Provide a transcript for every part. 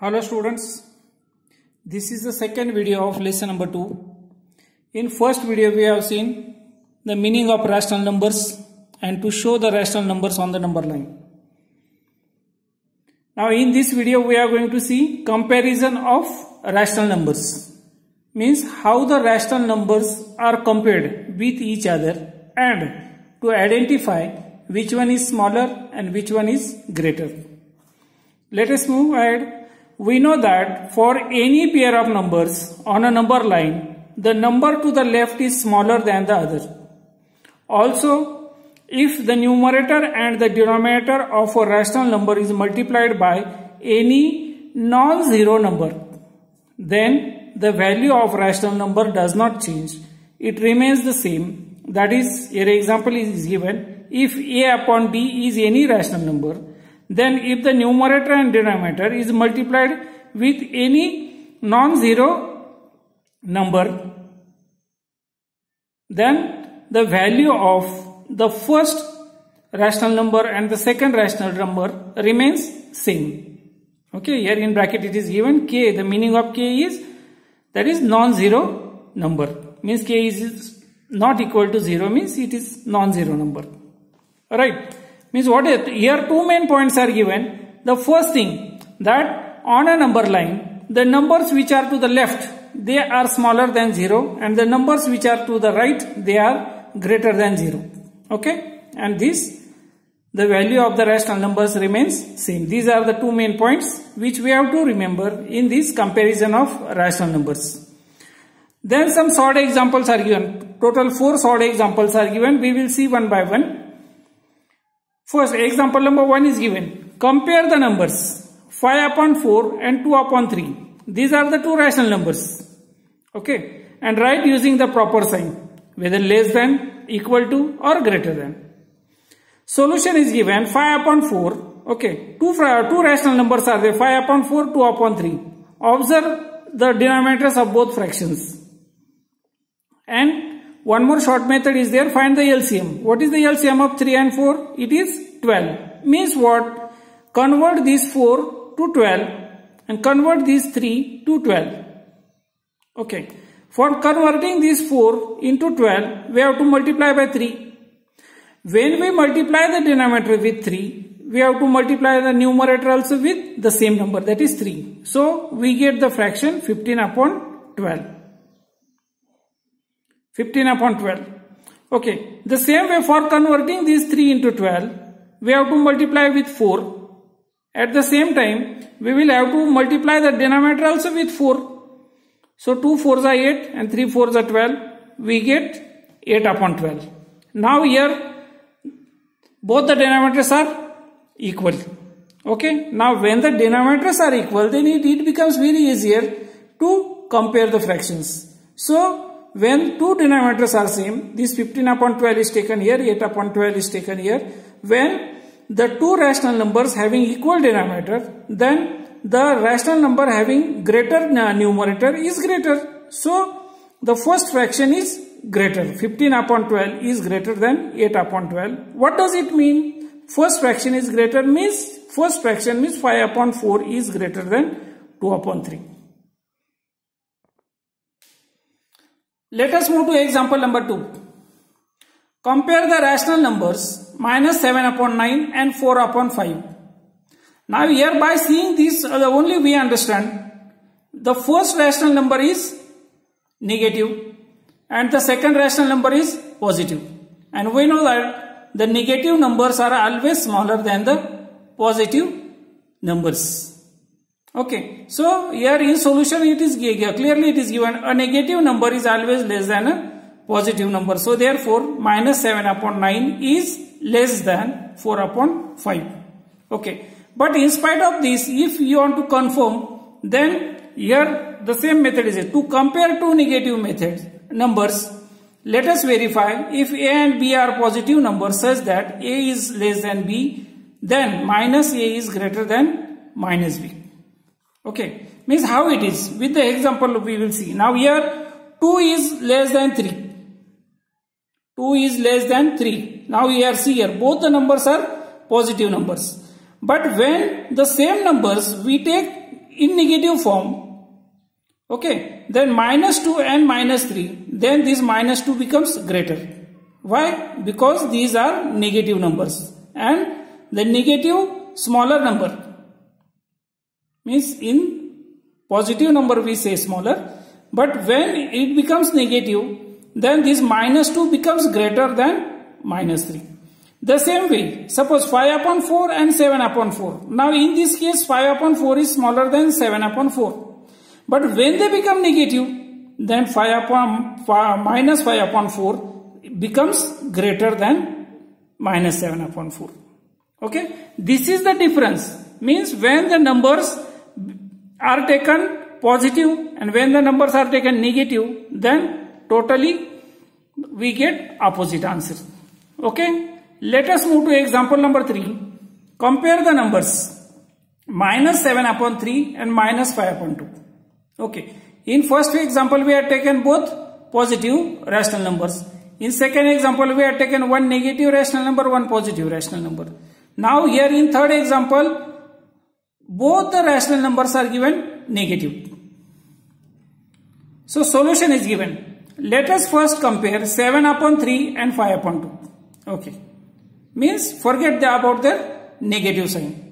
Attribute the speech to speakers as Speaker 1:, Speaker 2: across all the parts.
Speaker 1: Hello students, this is the second video of lesson number 2. In first video we have seen the meaning of rational numbers and to show the rational numbers on the number line. Now in this video we are going to see comparison of rational numbers. Means how the rational numbers are compared with each other and to identify which one is smaller and which one is greater. Let us move ahead. We know that for any pair of numbers on a number line, the number to the left is smaller than the other. Also, if the numerator and the denominator of a rational number is multiplied by any non-zero number, then the value of rational number does not change. It remains the same. That is, your example is given. If a upon b is any rational number, then if the numerator and denominator is multiplied with any non-zero number, then the value of the first rational number and the second rational number remains same. Okay, here in bracket it is given k. The meaning of k is that is non-zero number. Means k is not equal to 0 means it is non-zero number. Alright. Means what is here two main points are given. The first thing that on a number line the numbers which are to the left they are smaller than 0 and the numbers which are to the right they are greater than 0. Okay, and this the value of the rational numbers remains same. These are the two main points which we have to remember in this comparison of rational numbers. Then some short examples are given. Total 4 short examples are given. We will see one by one. First, example number 1 is given. Compare the numbers 5 upon 4 and 2 upon 3. These are the two rational numbers. Okay. And write using the proper sign. Whether less than, equal to or greater than. Solution is given 5 upon 4. Okay. Two rational numbers are there. 5 upon 4, 2 upon 3. Observe the denominators of both fractions. And one more short method is there, find the LCM. What is the LCM of 3 and 4? It is 12. Means what? Convert these 4 to 12 and convert these 3 to 12. Okay. For converting these 4 into 12, we have to multiply by 3. When we multiply the denominator with 3, we have to multiply the numerator also with the same number, that is 3. So, we get the fraction 15 upon 12. 15 upon 12. Okay. The same way for converting these 3 into 12, we have to multiply with 4. At the same time, we will have to multiply the denominator also with 4. So 2 4s are 8 and 3 4s are 12. We get 8 upon 12. Now here, both the denominators are equal. Okay. Now when the denominators are equal, then it becomes very easier to compare the fractions. So, when two denominators are same, this 15 upon 12 is taken here, 8 upon 12 is taken here. When the two rational numbers having equal denominator, then the rational number having greater numerator is greater. So, the first fraction is greater. 15 upon 12 is greater than 8 upon 12. What does it mean? First fraction is greater means, first fraction means 5 upon 4 is greater than 2 upon 3. Let us move to example number 2. Compare the rational numbers minus 7 upon 9 and 4 upon 5. Now here by seeing this only we understand the first rational number is negative and the second rational number is positive. And we know that the negative numbers are always smaller than the positive numbers. Okay, so here in solution it is clearly it is given a negative number is always less than a positive number. So therefore minus 7 upon 9 is less than 4 upon 5. Okay, but in spite of this, if you want to confirm, then here the same method is it. To compare two negative numbers, let us verify if A and B are positive numbers such that A is less than B, then minus A is greater than minus B. Okay, means how it is. With the example we will see. Now here 2 is less than 3. 2 is less than 3. Now here see here both the numbers are positive numbers. But when the same numbers we take in negative form. Okay, then minus 2 and minus 3, then this minus 2 becomes greater. Why? Because these are negative numbers, and the negative smaller number means in positive number we say smaller, but when it becomes negative, then this minus 2 becomes greater than minus 3. The same way, suppose 5 upon 4 and 7 upon 4. Now in this case 5 upon 4 is smaller than 7 upon 4. But when they become negative, then minus 5 upon 4 becomes greater than minus 7 upon 4. Okay, this is the difference. Means when the numbers are taken positive and when the numbers are taken negative, then totally we get opposite answer. Okay, let us move to example number 3. Compare the numbers minus 7 upon 3 and minus 5 upon 2. Okay, in first example we have taken both positive rational numbers. In second example we have taken one negative rational number, one positive rational number. Now here in third example, both the rational numbers are given negative. So solution is given. Let us first compare 7 upon 3 and 5 upon 2. Okay, means forget about the negative sign.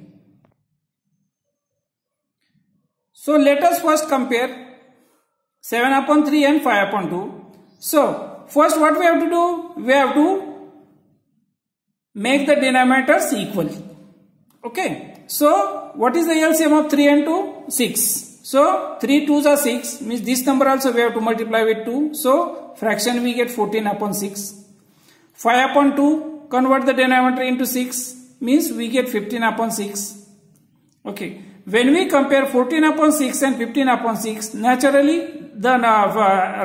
Speaker 1: So let us first compare 7 upon 3 and 5 upon 2. So first what we have to do? We have to make the denominators equal. Okay. So what is the LCM of 3 and 2? 6. So 3 2s are 6, means this number also we have to multiply with 2. So fraction we get 14 upon 6. 5 upon 2, convert the denominator into 6, means we get 15 upon 6. Okay. When we compare 14 upon 6 and 15 upon 6, naturally the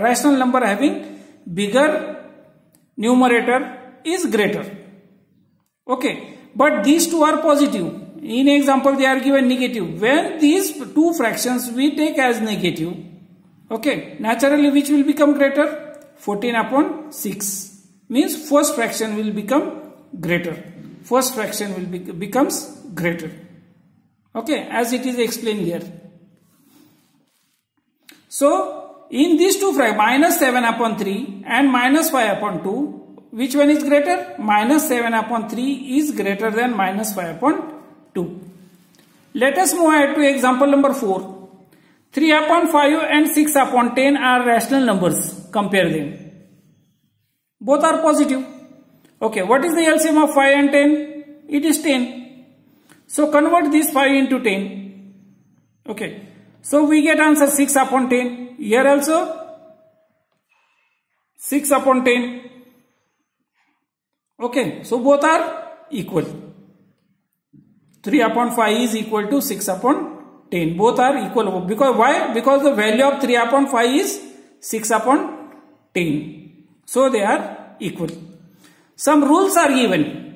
Speaker 1: rational number having bigger numerator is greater. Okay, but these two are positive. In example they are given negative. When these two fractions we take as negative, okay, naturally which will become greater? 14 upon 6. Means first fraction will become greater. First fraction will becomes greater. Okay, as it is explained here. So in these two fractions, minus 7 upon 3 and minus 5 upon 2, which one is greater? Minus 7 upon 3 is greater than minus 5 upon 2. Let us move ahead to example number 4. 3 upon 5 and 6 upon 10 are rational numbers. Compare them. Both are positive. Okay, what is the LCM of 5 and 10? It is 10. So convert this 5 into 10. Okay. So we get answer 6 upon 10. Here also 6 upon 10. Okay. So both are equal. 3 upon 5 is equal to 6 upon 10. Both are equal. Because why? Because the value of 3 upon 5 is 6 upon 10. So they are equal. Some rules are given.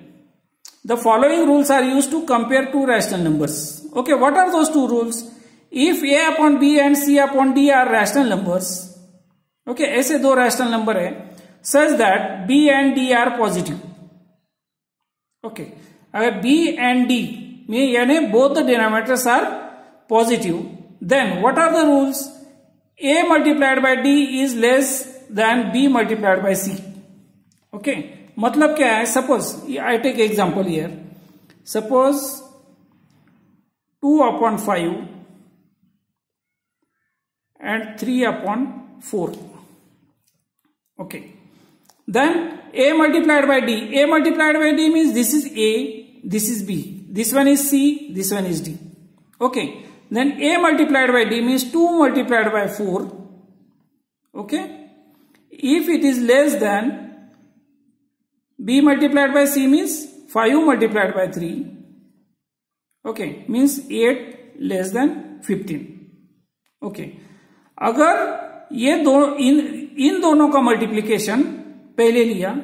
Speaker 1: The following rules are used to compare two rational numbers. Okay, what are those two rules? If A upon B and C upon D are rational numbers, okay, ऐसे दो rational number है, such that B and D are positive. Okay, अगर B and D में यानी both the denominators are positive, then what are the rules? A multiplied by D is less than B multiplied by C. Okay. मतलब क्या है? Suppose I take example here. Suppose 2 upon 5 and 3 upon 4. Okay. Then A multiplied by D. A multiplied by D means this is A, this is B. This one is C, this one is D. Okay. Then A multiplied by D means 2 multiplied by 4. Okay. If it is less than B multiplied by C means 5 multiplied by 3. Okay, means 8 less than 15. Okay, अगर ये दो इन दोनों का multiplication पहले लिया,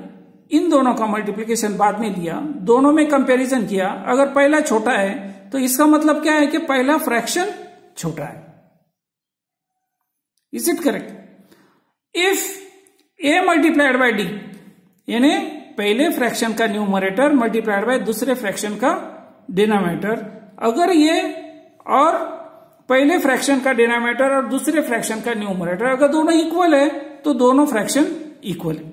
Speaker 1: इन दोनों का multiplication बाद में लिया, दोनों में कंपैरिजन किया, अगर पहला छोटा है तो इसका मतलब क्या है कि पहला फ्रैक्शन छोटा है. Is it correct? If A multiplied by D यानी पहले फ्रैक्शन का न्यूमरेटर मल्टीप्लाइड बाय दूसरे फ्रैक्शन का डिनोमिनेटर, अगर ये और पहले फ्रैक्शन का डिनोमिनेटर और दूसरे फ्रैक्शन का न्यूमरेटर अगर दोनों इक्वल है तो दोनों फ्रैक्शन इक्वल है।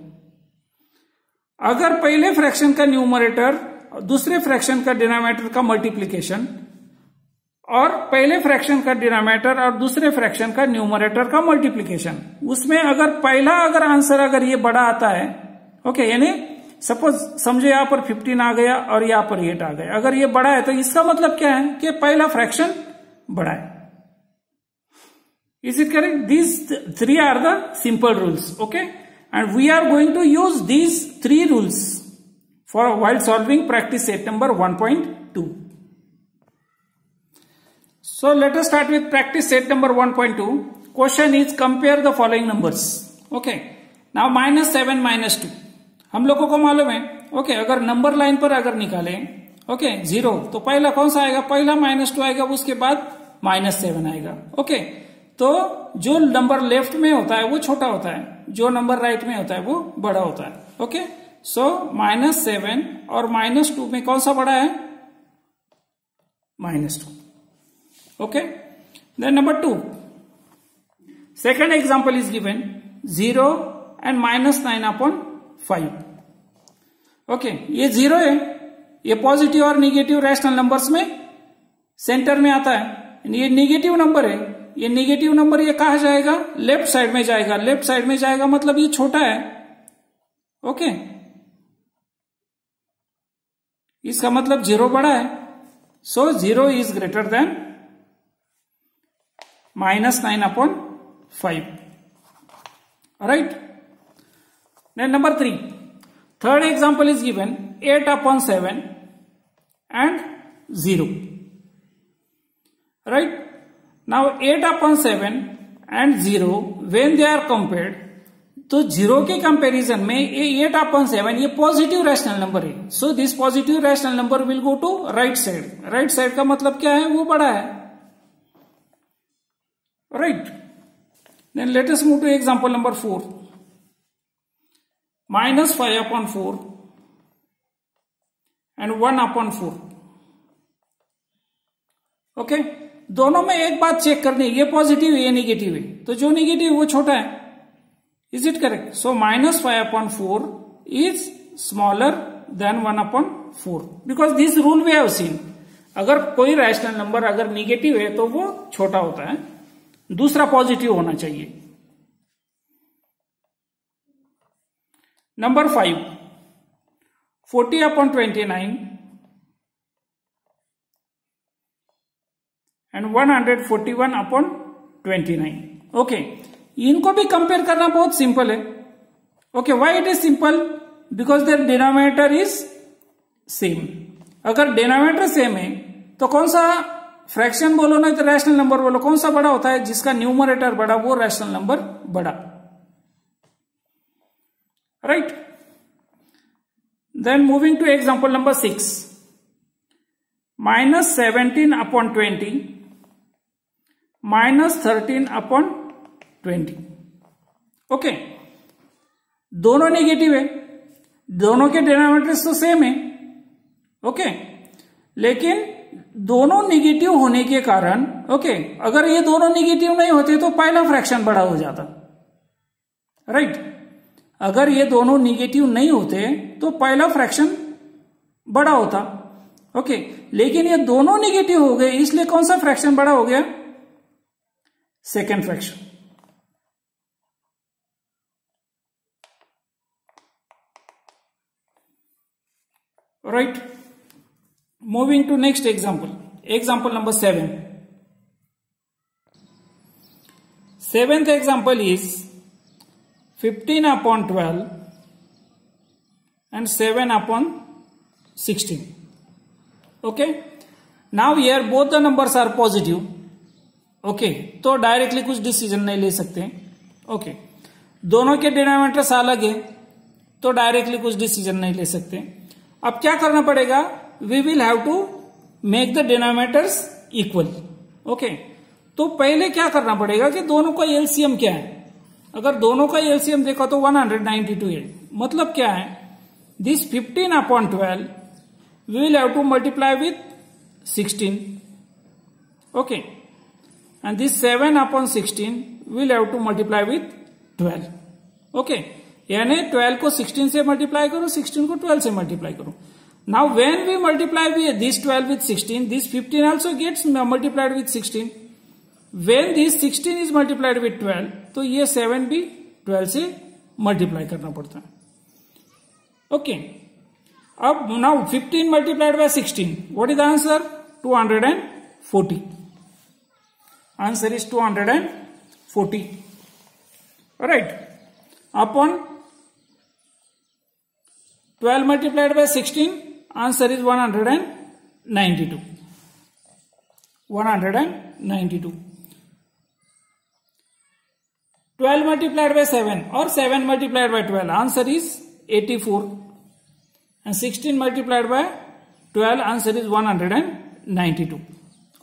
Speaker 1: अगर पहले फ्रैक्शन का न्यूमरेटर दूसरे फ्रैक्शन का डिनोमिनेटर का मल्टीप्लीकेशन और पहले फ्रैक्शन का डिनोमिनेटर और दूसरे फ्रैक्शन का न्यूमरेटर का मल्टीप्लीकेशन, उसमें अगर आंसर अगर ये बड़ा आता है, ओके, यानी सपोज समझो यहां पर 15 आ गया और यहां पर 8 आ गया, अगर ये बड़ा है तो इसका मतलब क्या है कि पहला फ्रैक्शन बड़ा है। Is it correct? These three are the simple rules, okay? And we are going to use these three rules for while solving practice set number 1.2. So let us start with practice set number 1.2. Question is compare the following numbers. Okay. Now -7 -2. हम लोगों को मालूम है, okay, अगर number line पर अगर निकालें, okay, 0 तो पहला कौन सा आएगा, पहला -2 आएगा, उसके बाद -7 आएगा। ओके, तो जो नंबर लेफ्ट में होता है वो छोटा होता है, जो नंबर राइट में होता है वो बड़ा होता है। ओके, सो -7 और -2 में कौन सा बड़ा है, -2। Okay, then number 2, second example is given 0 and -9/5। Okay, ये 0 है, ये पॉजिटिव और निगेटिव रैशनल नंबर्स में सेंटर में आता है। ये निगेटिव नंबर है, ये निगेटिव नंबर ये कहा जाएगा, लेफ्ट साइड में जाएगा। लेफ्ट साइड में जाएगा मतलब ये छोटा है। ओके, इसका मतलब 0 बड़ा है, so 0 is greater than -9/5। Right, then number 3, third example is given 8/7 and 0। Right, now 8/7 and 0 when they are compared, तो 0 के कंपैरिजन में ये 8/7 ये पॉजिटिव रैशनल नंबर है, so this positive rational number will go to right side. Right side का मतलब क्या है, वो बड़ा है। Right, then let us move to example number 4, -5/4 and 1/4। Okay, दोनों में एक बात चेक करनी है, ये पॉजिटिव है ये निगेटिव है, तो जो निगेटिव वो छोटा है। Is it correct? So -5/4 is smaller than 1/4 because this rule we have seen. अगर कोई रैशनल नंबर अगर निगेटिव है तो वो छोटा होता है, दूसरा पॉजिटिव होना चाहिए। Number 5, 40/29 and 141/29। ओके, इनको भी कंपेयर करना बहुत सिंपल है। Okay, why it is simple? Because there denominator is same. अगर डिनोमिनेटर सेम है तो कौन सा फ्रैक्शन बोलो ना तो रैशनल नंबर बोलो, कौन सा बड़ा होता है? जिसका न्यूमरेटर बड़ा वो रैशनल नंबर बड़ा। Right, then moving to example number 6, -17/20 -13/20। Okay, दोनों नेगेटिव है, दोनों के डिनोमिनेटर्स तो सेम है। ओके, लेकिन दोनों नेगेटिव होने के कारण, ओके, अगर ये दोनों नेगेटिव नहीं होते तो पहला फ्रैक्शन बड़ा हो जाता। राइट, अगर ये दोनों नेगेटिव नहीं होते तो पहला फ्रैक्शन बड़ा होता। ओके, लेकिन ये दोनों नेगेटिव हो गए, इसलिए कौन सा फ्रैक्शन बड़ा हो गया? Second fraction. Right, moving to next example, example number 7। Seventh example is 15/12 and 7/16। Okay, now here both the numbers are positive. Okay, तो डायरेक्टली कुछ डिसीजन नहीं ले सकते। ओके, दोनों के डिनोमिनेटर्स अलग है तो डायरेक्टली कुछ डिसीजन नहीं ले सकते। अब क्या करना पड़ेगा? We will have to make the denominators equal. Okay, तो पहले क्या करना पड़ेगा कि दोनों का एलसीएम क्या है? अगर दोनों का एलसीएम देखो तो 192 है। मतलब क्या है? This 15/12 we will have to multiply with 16. Okay, and this 7 upon 16 we'll have to multiply with 12. Okay, यानी 12 को 16 से मल्टीप्लाई करो, 16 को 12 से मल्टीप्लाई करो. Now when we multiply this 12 with 16, this 15 also gets multiplied with 16. When this 16 is multiplied with 12, तो ये 7 भी 12 से मल्टीप्लाई करना पड़ता है. Okay. अब now 15 multiplied by 16. What is the answer? 240. Answer is 240. Alright. Upon 12 multiplied by 16, answer is 192. 192. 12 multiplied by 7 or 7 multiplied by 12, answer is 84. And 16 multiplied by 12, answer is 192.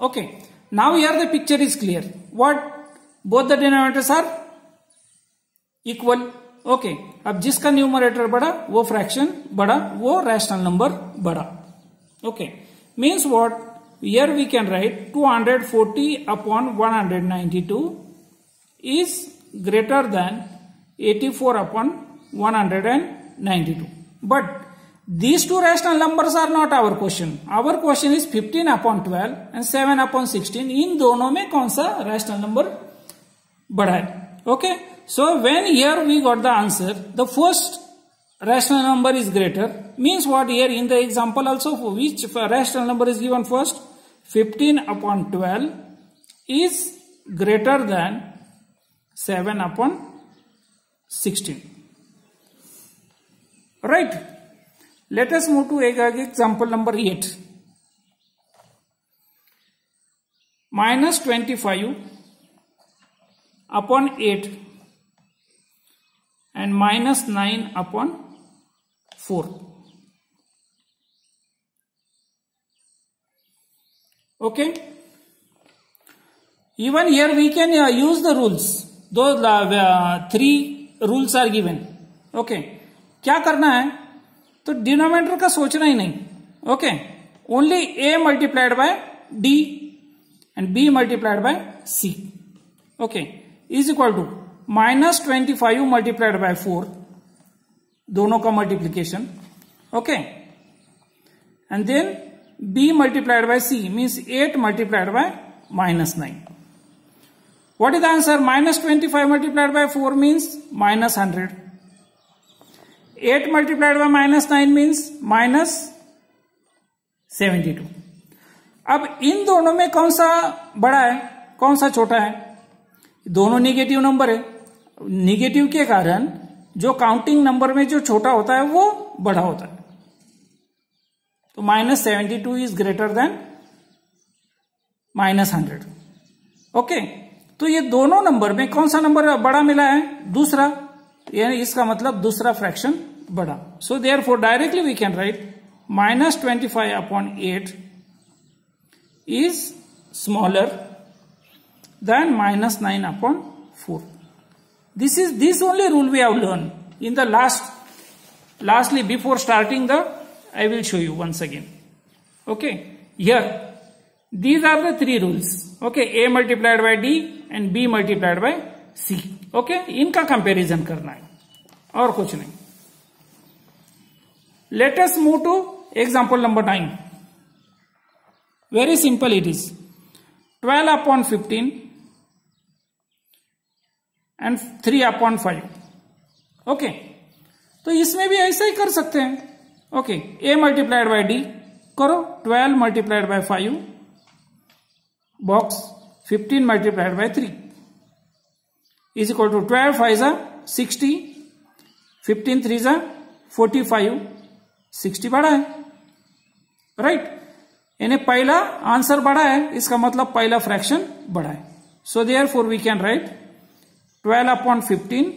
Speaker 1: Okay. Now here the picture is clear. What? Both the denominators are equal. Okay. अब जिसका numerator बढ़ा वो fraction बढ़ा, वो rational number बढ़ा. Okay. Means what? Here we can write 240 upon 192 is greater than 84 upon 192. But these two rational numbers are not our question. Our question is 15 upon 12 and 7 upon 16. इन दोनों में कौन सा rational number बढ़ा है? Okay. So when here we got the answer, the first rational number is greater. Means what? Here in the example also, for which rational number is given first? 15 upon 12 is greater than 7 upon 16. Right. Let us move to example number 8. Minus 25 upon 8 and minus 9 upon 4. Okay. Even here we can use the rules. Those 3 rules are given. Okay. क्या करना है? तो denominator का सोचना ही नहीं. Okay. Only a multiplied by d and b multiplied by c. Okay. Is equal to minus 25 multiplied by 4, दोनों का multiplication. Okay. And then b multiplied by c means 8 multiplied by minus 9. What is the answer? Minus 25 multiplied by 4 means minus 100. 8 multiplied by minus 9 means minus 72. अब इन दोनों में कौन सा बड़ा है, कौन सा छोटा है? दोनों निगेटिव नंबर है. निगेटिव के कारण जो काउंटिंग नंबर में जो छोटा होता है वो बड़ा होता है. तो minus 72 is greater then minus 100. Okay. तो ये दोनों नंबर में कौन सा नंबर बड़ा मिला है? दूसरा. यानी इसका मतलब दूसरा फ्रैक्शन बड़ा. So therefore directly we can write minus 25 upon 8 is smaller than minus 9 upon 4. This only rule we have learned in the lastly before starting I will show you once again. Okay. Here these are the 3 rules. Okay. A multiplied by d and b multiplied by c. Okay. इनका comparison करना है और कुछ नहीं. Late us move to example number 9. Very simple it is 12 upon 15 and 3 upon 5. Okay. तो इसमें भी ऐसा ही कर सकते हैं. Okay. a multiplied by d करो. 12 multiplied by 5 box 15 multiplied by 3 is equal to 12 5 are 60, 15 3 are 45, 60 बड़ा है. राइट. यानी पहला आंसर बड़ा है, इसका मतलब पहला फ्रैक्शन बड़ा है. So therefore we can write 12 upon 15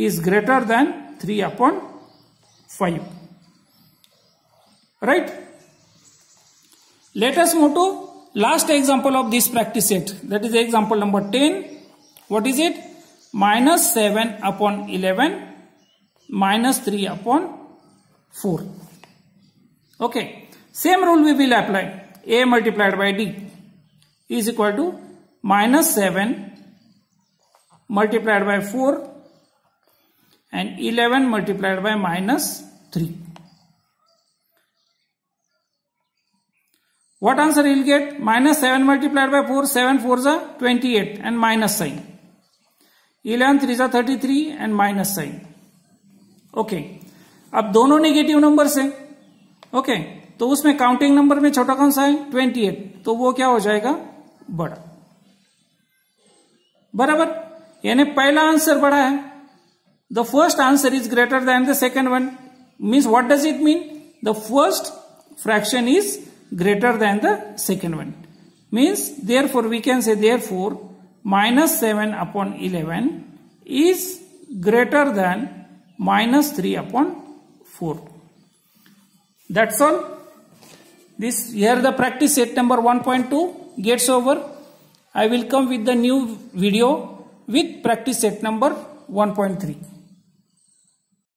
Speaker 1: is greater than 3 upon 5. Right? Let us move to last example of this practice set. That is example number 10. What is it? Minus 7 upon 11 minus 3 upon 4. Okay. Same rule we will apply. A multiplied by D is equal to minus 7 multiplied by 4 and 11 multiplied by minus 3. What answer you will get? Minus 7 multiplied by 4, 7 4s are 28 and minus sign. 11 3s are 33 and minus sign. Okay अब दोनों negative numbers हैं. Okay तो उसमें counting number में छोटा कौन सा है? 28. तो वो क्या हो जाएगा? बड़ा. बराबर. यानी पहला आंसर बड़ा है. The first answer is greater then the second one. Means what does it mean? The first fraction is greater than the second one. Means therefore we can say therefore minus 7 upon 11 is greater than minus 3 upon 4. That's all. This here the practice set number 1.2 gets over. I will come with the new video with practice set number 1.3.